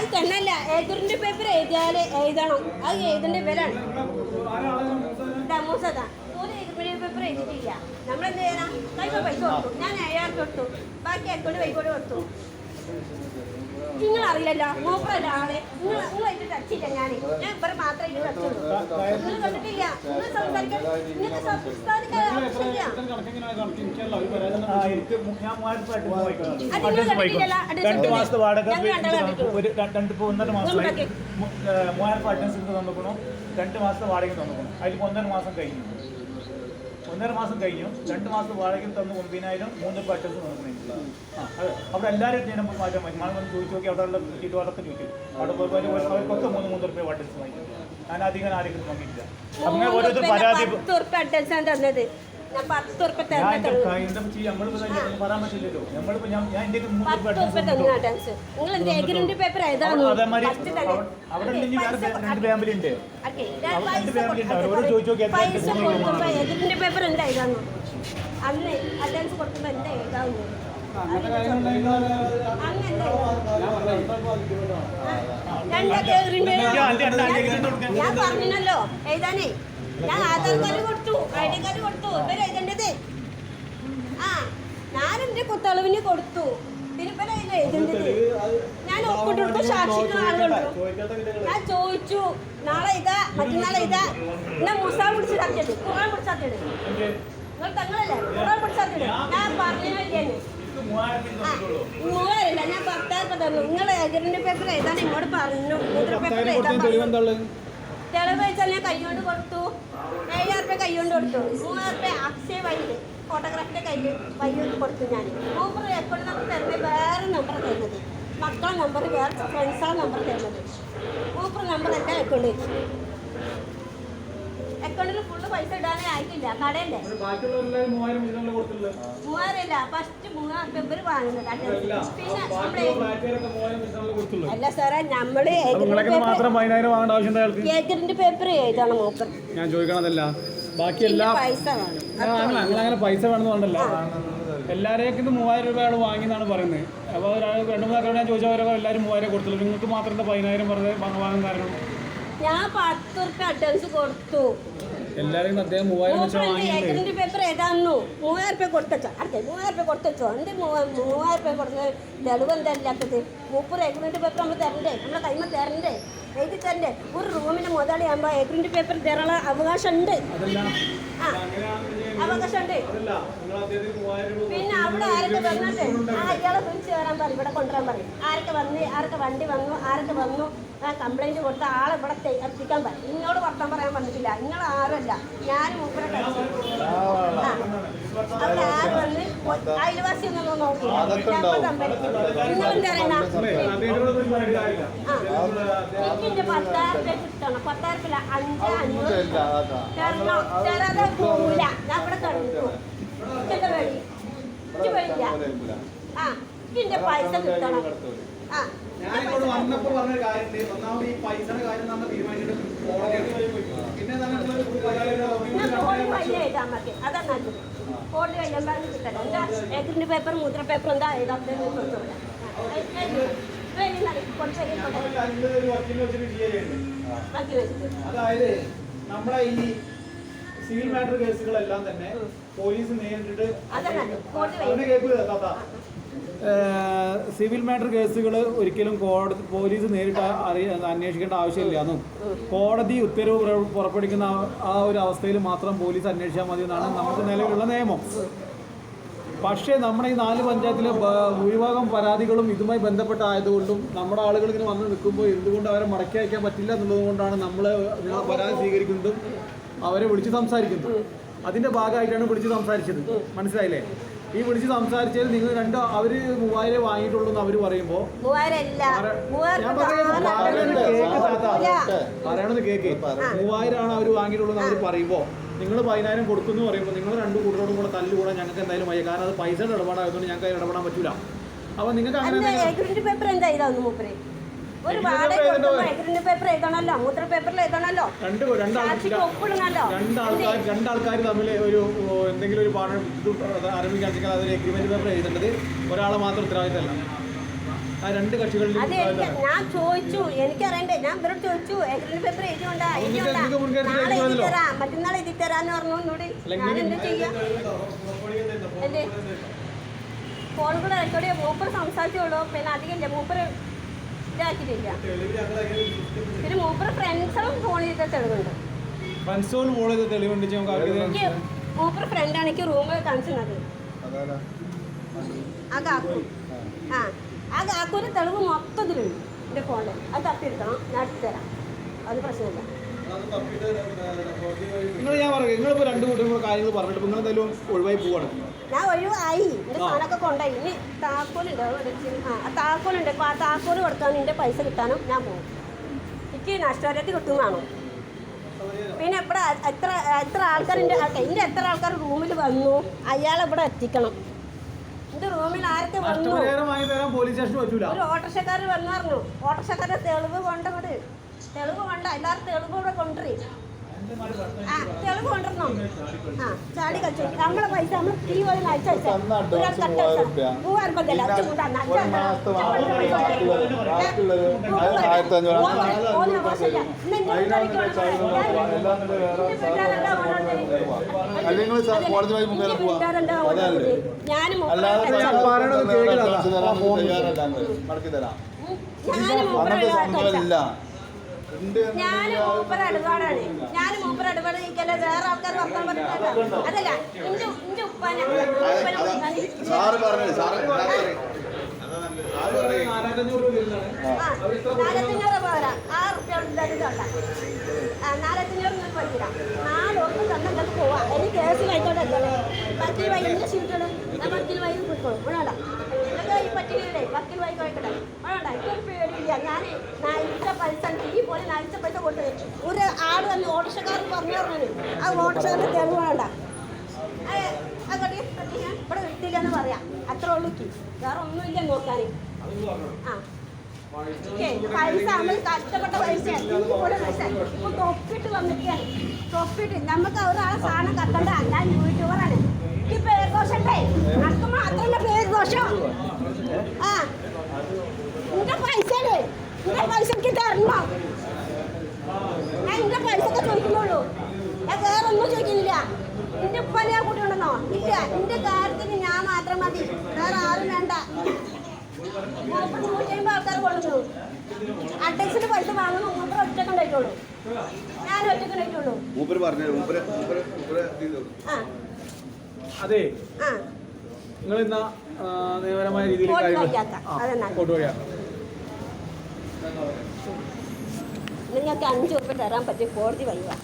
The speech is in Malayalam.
അത് തന്നല്ല ഏജറിന്റെ പേപ്പർ എഴുതണം അത് എഴുതേണ്ട ഇവരാണ് മൂസതാ പേപ്പർ എഴുതിയിട്ടില്ല നമ്മളെന്ത് ചെയ്യണം കൈപ്പ പൈസ കൊടുത്തു ഞാൻ 7,000 കൊടുത്തു ബാക്കി അക്കൗണ്ട് വൈകോട്ട് കൊടുത്തു നിങ്ങൾ അറിയില്ലല്ലോ മൂപ്പറല്ല ആളെ നിങ്ങളായിട്ട് ടച്ചില്ല ഞാൻ ഇവരെ മാത്രമായിട്ട് ടച്ചുള്ളൂ നിങ്ങൾ കണ്ടിട്ടില്ല നിങ്ങൾ സംസാരിക്കാൻ നിങ്ങൾക്ക് സംസാരിക്കാൻ ആവശ്യമില്ല രണ്ട് മാസത്തെ വാടക 2 മാസത്തെ വാടക തന്നിക്കണം അതിൽ 1.5 മാസം കഴിഞ്ഞു 1.5 മാസം കഴിഞ്ഞു 2 മാസത്തെ വാടകയിൽ തന്നു 9,000 3 പട്ടൻസ് നോക്കുന്നില്ല അതെ അവിടെ എല്ലാവരും നമുക്ക് മാറ്റാൻ പറ്റും നമ്മൾ ചോദിച്ചു നോക്കി അവിടെ ഉള്ള ചുറ്റുപാടൊക്കെ ചോദിച്ചു അവിടെ പോയി അവർക്കൊക്കെ 3 രൂപ പട്ടൻസ് വാങ്ങിക്കും ഞാൻ അധികം ആരെങ്കിലും നോക്കിയിട്ടില്ല അങ്ങനെ ഓരോരുത്തർ പരാതി തന്നത് ഞാൻ 10 റുപ്യ പറയാൻ പറ്റില്ലല്ലോ നമ്മളിപ്പോ ഞാൻ നിങ്ങൾ പേപ്പർ ഏതാണ് അവിടെ രണ്ട് ഫാമിലി ഉണ്ട് ചോദിച്ചു എഗ്രിമെന്റ് പേപ്പർ എന്താ ഏതാന്ന് അന്ന് അഡ്വാൻസ് കൊടുക്കുമ്പോ എന്താ ഏതാവുന്നു ഞാൻ പറഞ്ഞല്ലോ എഴുതാനേ ഞാൻ ആധാർ കാർഡ് കൊടുത്തു ID കാർഡ് കൊടുത്തു ഇവര് എഴുതേണ്ടത് ഞാൻ എന്റെ കുത്തളവിന് കൊടുത്തു പിന്നെ എഴുതേണ്ടത് ഞാൻ ഒപ്പിട്ടെടുത്ത് സാക്ഷിക്കുന്ന ആളുകളുണ്ടോ ഞാൻ ചോദിച്ചു നാളെ ഇതാ മറ്റന്നാളെ ഇതാ എന്നാ മുസാ പിടിച്ചിട്ടാക്കിയത് ഖുർആൻ പിടിച്ചാക്കിയത് നിങ്ങൾ തങ്ങളല്ലേ ഖുർആൻ പിടിച്ചാക്കിയത് ഞാൻ പറഞ്ഞില്ലേ 3,000 ഞാൻ 10,000 തന്നു നിങ്ങൾ എഗ്രിമെന്റ് പേപ്പർ എഴുതാൻ ഇങ്ങോട്ട് പറഞ്ഞു പേപ്പർ എഴുതാൻ തെളിവ് വെച്ചാൽ ഞാൻ കൈകൊണ്ട് കൊടുത്തു 7,000 റുപ്യ കൈകൊണ്ട് കൊടുത്തു 3,000 റുപ്യ അക്ഷയ വൈകിട്ട് ഫോട്ടോഗ്രാഫിൻ്റെ കയ്യിൽ വൈകിട്ട് കൊടുത്തു ഞാൻ മൂപ്പർ എപ്പോഴും നമുക്ക് തരുന്നത് വേറെ നമ്പർ തരുന്നത് മക്കളെ നമ്പർ വേറെ ഫ്രണ്ട്സുകളെ നമ്പർ തരുന്നത് മൂപ്പർ നമ്പർ എൻ്റെ അക്കൗണ്ട് വെച്ചു അക്കൗണ്ടിൽ ഫുള്ള് പൈസ ഇടാനേ ആയിട്ടില്ല കടയല്ലേ 3,000 ഇല്ല ഫസ്റ്റ് 3,000 റുപ്യ ഇവർ വാങ്ങുന്നത് പിന്നെ അല്ല സാറേ നമ്മള് ഏജറിന്റെ പേപ്പർ എഴുതണം മൂപ്പർ ഞാൻ ചോദിക്കണതല്ല ബാക്കി എല്ലാ പൈസ വേണം അങ്ങനെ പൈസ വേണമെന്നുണ്ടല്ല എല്ലാവരേക്കും 3,000 രൂപയാണ് വാങ്ങിയെന്നാണ് പറയുന്നത് അപ്പോൾ ഒരാൾ 2-3 ഞാൻ ചോദിച്ചവരൊക്കെ എല്ലാവരും 3,000 കൊടുത്തുള്ളൂ നിങ്ങൾക്ക് മാത്രം 10,000 വെറുതെ വാങ്ങാൻ കാരണം ഞാൻ 10 റുപ്യ അഡ്വാൻസ് കൊടുത്തു എല്ലാവരും അദ്ദേഹം 3,000 പേപ്പർ ഏതാന്നു 3,000 റുപ്യ കൊടുത്തോ അതെ 3,000 റുപ്യ കൊടുത്തോ എന്ത് 3,000 റുപ്യ കൊടുക്കുന്നത് തെളിവ് എന്താ ഇല്ലാത്തത് മൂപ്പർ എഗ്രിമെന്റ് പേപ്പർ നമ്മൾ തരണ്ടേ നമ്മളെ കൈമ തരണ്ടേ എഴുതി തരണ്ടേ ഒരു റൂമിന് മുതലാകുമ്പോൾ എഗ്രിമെന്റ് പേപ്പർ തരാനുള്ള അവകാശം ഉണ്ട് അവകാശം ഉണ്ട് പിന്നെ അവിടെ ആരൊക്കെ വന്നിട്ട് ഇയാളെ വിളിച്ച് കയറാൻ പറയും ഇവിടെ കൊണ്ടുവരാൻ പറയും ആരൊക്കെ വണ്ടി വന്നു ആരൊക്കെ വന്നു കംപ്ലൈന്റ് കൊടുത്ത ആളെ ഇവിടെ എത്തിക്കാൻ പറയും ഇങ്ങോട് വർത്താൻ പറയാൻ വന്നിട്ടില്ല നിങ്ങൾ ആരുമല്ല ഞാൻ മൂപ്പരെ അവിടെ ആര് വന്ന് അയൽവാസി ഒന്നും നോക്കില്ല നിങ്ങളെന്താ പറയണ എനിക്കിന്റെ 10,000 റുപ്യ കിട്ടണം 10,000 റുപ്യ 5,500 തരാതെ പോവില്ല ഞാൻ ഇവിടെ കണ്ടു എന്താ വേണ്ടി വേണ്ടില്ല ഇതിന്റെ പൈസ കിട്ടണം അതാണ് കോടതി കഴിയുമ്പോൾ കിട്ടണം എന്താ എഗ്രിമെന്റ് പേപ്പർ മുദ്ര പേപ്പർ എന്താ എഴുതാത്ത അതായത് നമ്മളെ ഈ സിവിൽ മാറ്റർ കേസുകളെല്ലാം തന്നെ പോലീസ് നേരിട്ടിട്ട് സിവിൽ മാറ്റർ കേസുകൾ ഒരിക്കലും കോടതി പോലീസ് നേരിട്ട് അന്വേഷിക്കേണ്ട ആവശ്യമില്ല കോടതി ഉത്തരവ് പുറപ്പെടുവിക്കുന്ന ആ ഒരു അവസ്ഥയിൽ മാത്രം പോലീസ് അന്വേഷിച്ചാൽ മതി എന്നാണ് നമുക്ക് നിലവിലുള്ള നിയമം. പക്ഷേ നമ്മുടെ ഈ 4 പഞ്ചായത്തിലെ ഭൂരിഭാഗം പരാതികളും ഇതുമായി ബന്ധപ്പെട്ടായതുകൊണ്ടും നമ്മുടെ ആളുകൾ ഇങ്ങനെ വന്ന് നിൽക്കുമ്പോൾ എന്തുകൊണ്ട് അവരെ മടക്കി അയക്കാൻ പറ്റില്ല എന്നുള്ളത് കൊണ്ടാണ് നമ്മൾ പരാതി സ്വീകരിക്കുന്നതും അവരെ വിളിച്ച് സംസാരിക്കുന്നത്. അതിൻ്റെ ഭാഗമായിട്ടാണ് വിളിച്ച് സംസാരിച്ചത്. മനസ്സിലായില്ലേ? ഈ വിളിച്ച് സംസാരിച്ചത് നിങ്ങൾ അവര് 3,000 വാങ്ങിയിട്ടുള്ളൂ എന്ന് അവര് പറയുമ്പോ പറയണത് കേക്ക് 3,000 ആണ് അവര് വാങ്ങിയിട്ടുള്ളൂ എന്ന് അവര് പറയുമ്പോ നിങ്ങൾ 10,000 കൊടുക്കുന്നു പറയുമ്പോൾ നിങ്ങൾ 2 കൂട്ടരോടും കൂടെ തല്ലുകൂടാൻ ഞങ്ങൾക്ക് എന്തായാലും വയ്യ. കാരണം അത് പൈസയുടെ ഇടപാടായതുകൊണ്ട് ഞങ്ങൾക്ക് അതിൽ ഇടപെടാൻ പറ്റൂല. അപ്പൊ നിങ്ങൾക്ക് അങ്ങനെ പേപ്പർ എന്തായിരുന്നു ഒരു പേപ്പർ എഴുതണല്ലോ മൂത്ര പേപ്പറിൽ എഴുതണല്ലോ രണ്ടാൾക്കാർ തമ്മിൽ ഒരു എന്തെങ്കിലും ഒരു പാഠം ആരംഭിക്കാൻ അതൊരു എഗ്രിമെന്റ് പേപ്പർ എഴുതേണ്ടത് ഒരാളെ മാത്രം ഉത്തരവാദിത്തമല്ല. ആ രണ്ട് കക്ഷികളിലും അത് ഞാൻ ചോദിച്ചു, എനിക്കറിയണ്ടേ, ഞാൻ ഇവരോട് ചോദിച്ചു എഗ്രിമെന്റ് പേപ്പർ എഴുതിയോണ്ടാ നാളെ എഴുതി തരാം, മറ്റന്നാൾ എഴുതി തരാന്ന് പറഞ്ഞു എന്നോട്. ഞാൻ എന്താ ചെയ്യാം? അല്ലേ ഫോൺ കൂടെ റെക്കോർഡ് ചെയ്യാം. മൂപ്പർ സംസാരിച്ചോളൂ, പിന്നെ അധികം മൂപ്പർ ഇതാക്കിയിട്ടില്ല. പിന്നെ മൂപ്പർ ഫ്രണ്ട്സും ഫോൺ ചെയ്ത തെളിവുണ്ട്. ഫ്രണ്ട്സോട് ഫോൺ ചെയ്ത തെളിവുണ്ട്. എനിക്ക് മൂപ്പർ ഫ്രണ്ടാണ് എനിക്ക് റൂമിൽ കാണിച്ചത്. ആ കാക്കു ആ കാക്കൂൻ്റെ തെളിവ് മൊത്തത്തിലുണ്ട് എൻ്റെ ഫോണിൽ. അത് തപ്പിയെടുക്കണം, ഞാൻ എടുത്തു തരാം, അത് പ്രശ്നമില്ല. ഞാൻ പറയാം, നിങ്ങളിപ്പോൾ രണ്ട് കൂട്ടരും കാര്യങ്ങൾ പറഞ്ഞിട്ട് നിങ്ങൾ എന്തായാലും ഒഴിവായി പോവാണ്. ഞാൻ ഒഴിവായി, എൻ്റെ സാധനമൊക്കെ കൊണ്ടായി. ഇനി താക്കോലുണ്ട്, താക്കോലുണ്ട്. അപ്പോൾ ആ താക്കോല് കൊടുക്കാനും എൻ്റെ പൈസ കിട്ടാനും ഞാൻ പോകും. എനിക്ക് നഷ്ടപരിഹാരത്തിൽ കിട്ടുന്നതാണോ? പിന്നെ ഇവിടെ എത്ര ആൾക്കാരുണ്ട്, എൻ്റെ എത്ര ആൾക്കാർ റൂമിൽ വന്നു, അയാളെ ഇവിടെ എത്തിക്കണം. എൻ്റെ റൂമിൽ ആരൊക്കെ വന്നു? പോലീസ് സ്റ്റേഷൻ പറ്റൂല. ഒരു ഓട്ടോറിക്ഷക്കാർ വന്നു പറഞ്ഞു. ഓട്ടോറിക്ഷക്കാരുടെ തെളിവ് കൊണ്ടത്, തെളിവ് കൊണ്ട എല്ലാവരും തെളിവ് ഇവിടെ കൊണ്ടുവരും. തെളിവ് കൊണ്ടുവരണം. ചാടി കളിച്ചു നമ്മളെ പൈസ നമ്മൾ തീ പോലെ അയച്ചയച്ചാൽ 3000 രൂപ ഞാൻ മൂപ്പർ ഇടപാടാണ്. ഞാൻ മൂപ്പർ ഇടപാട് കഴിക്കല്ല, വേറെ ആൾക്കാർ വർത്താൻ പറഞ്ഞിട്ടല്ല. അതല്ല എന്റെ ഉപ്പാനെ 4500 പോരാ, 6 റുപ്യ 4500 പറ്റില്ല. 4 ദിവസം തന്നെ പോവാ. എനിക്ക് കേസ് കഴിച്ചോട്ടെ പത്തിൽ വൈകിട്ട് ഷീറ്റുകൾ ഞാൻ 10 വൈകി കിട്ടും. വേണ്ട ഈ പറ്റില്ലേ 10 വൈകി കഴിക്കട്ടെ. വേണ്ട എനിക്കൊരു പേടിയില്ല. ഞാൻ നയിച്ച പൈസ ഈ പോലെ നയിച്ച പൈസ കൊടുത്തത് ഒരു ആട് തന്നെ ഓട്ടോറിക്ഷക്കാരൻ പറഞ്ഞു പറഞ്ഞു. ആ ഓട്ടോറിക്ഷക്കാരന് തെളിവ് വേണ്ട. ഇവിടെ കിട്ടില്ല എന്ന് പറയാം, അത്ര ഉള്ളൂ. വേറെ ഒന്നുമില്ല നോക്കാൻ. പൈസ നമ്മൾ കഷ്ടപ്പെട്ട പൈസ ഇതുപോലെ പൈസ ഇപ്പൊ തൊപ്പിട്ട് വന്നിട്ടാണ്. തൊപ്പിട്ട് നമുക്ക് ഒരാളെ സാധനം കത്തണ്ട. ഞാൻ യൂട്യൂബറാണ്. ഈ പേര് ദോഷണ്ടേ നമുക്ക് മാത്രമല്ല പേര് ദോഷം. എന്റെ പൈസയാണ്, എന്റെ പൈസ എനിക്ക് തരണം. ഞാൻ എന്റെ പൈസ ഒക്കെ ചോദിക്കുന്നുള്ളൂ, ഞാൻ വേറെ ഒന്നും ചോദിക്കുന്നില്ല. എന്റെ ഉപ്പനെ കൂട്ടിയുണ്ടെന്നോ? ഇല്ല, എന്റെ കാര്യത്തിന് ഞാൻ മാത്രം മതി, വേറെ ആരും വേണ്ട. 150 ആൾക്കാർ കൊള്ളുന്നു. അഡ്രസ്സിന് പൈസ വാങ്ങുന്നു. മൂപ്പർ ഒറ്റക്ക് ഉണ്ടായിട്ടുള്ളൂ, ഞാൻ ഒറ്റക്ക് ഉണ്ടായിട്ടുള്ളൂ. അതെ, നിങ്ങൾ ഇന്ന നിയമപരമായ രീതിയിൽ നിങ്ങൾക്ക് 5 രൂപ തരാൻ പറ്റിയ കോടതി വഴിവാ.